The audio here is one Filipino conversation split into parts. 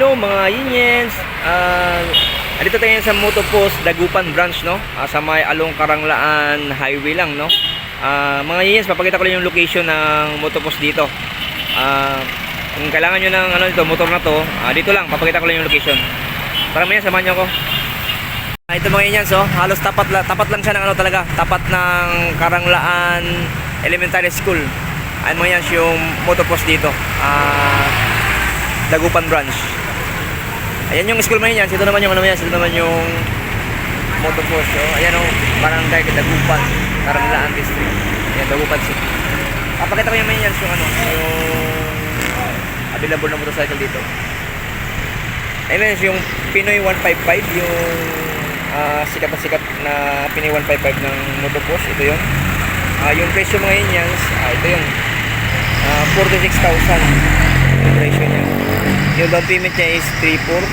Hello mga Yinyens. Andito tayo sa Motopost Dagupan branch, no? Sa may Along Karanglaan Highway lang, no? Mga Yinyens, papakita ko lang yung location ng Motopost dito. Kung kailangan nyo ng dito, motor na to, dito lang, papakita ko lang yung location. Tara mga, samahan nyo ako. Ito mga Yinyens, halos tapat lang siya ng talaga, tapat ng Karanglaan Elementary School. Ayun mga Yinyens, yung Motopost dito. Dagupan branch. Ayan yung school man yan. Ito naman yung ito naman yung Motopost. Ayan barangay Dagupan, Karanglaan District. Ayan, Dagupan City. Papakita ko yung yan yung yung available na motorcycle dito. Ayan yung Pinoy 155, yung sikat na sikat na Pinoy 155 ng Motopost. Ito yun. Yung presyo mga yan, ito yun. 46,000 yung presyo niya. Yung down payment niya is 3,400.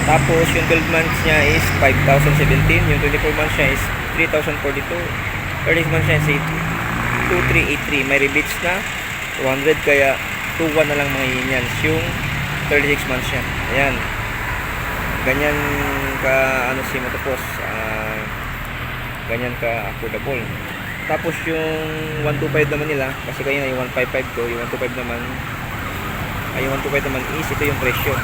Tapos yung 12 months niya is 5,017. Yung 24 months niya is 3,042. 30 months niya is 2,383. May rebates na 200, kaya 2,1 na lang mga yan. Yung 36 months niya. Ayan. Ganyan ka si Motopost. Ganyan ka affordable. Tapos yung 125 naman nila, kasi kaya yung 155 ko, yung 125 naman, yung 125 naman is ito yung presyo. 3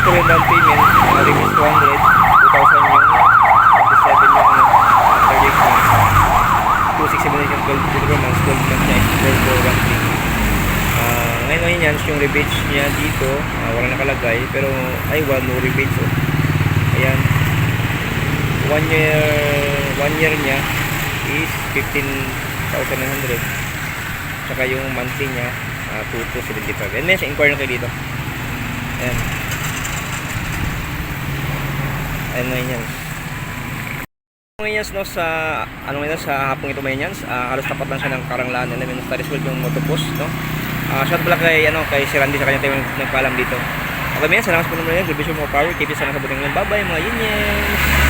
for yung down payment, rebates 200, 2,000 yung 27 yung 38 months, 267 yung 12 months, 12 months niya is 4413. Ngayon yan, yung rebates niya dito, wala nakalagay, pero no rebates. Ayan, 1 year niya is 15,900. Saka yung monthly niya 2,275. And may inquire na kayo dito. Ayan. Ayan mga Yinyens. Mga Yinyens, no, sa sa hapong ito mga Yinyens, halos tapat lang siya ng Karanglaan Elementary School yung Motopost, no. Shout pala kay si Randy sa kanya tayo nagpaalam dito. Okay mga Yinyens, salamat po naman yan. Good vision, more power. Keep it sana sa buting lang. Bye bye mga Yinyens.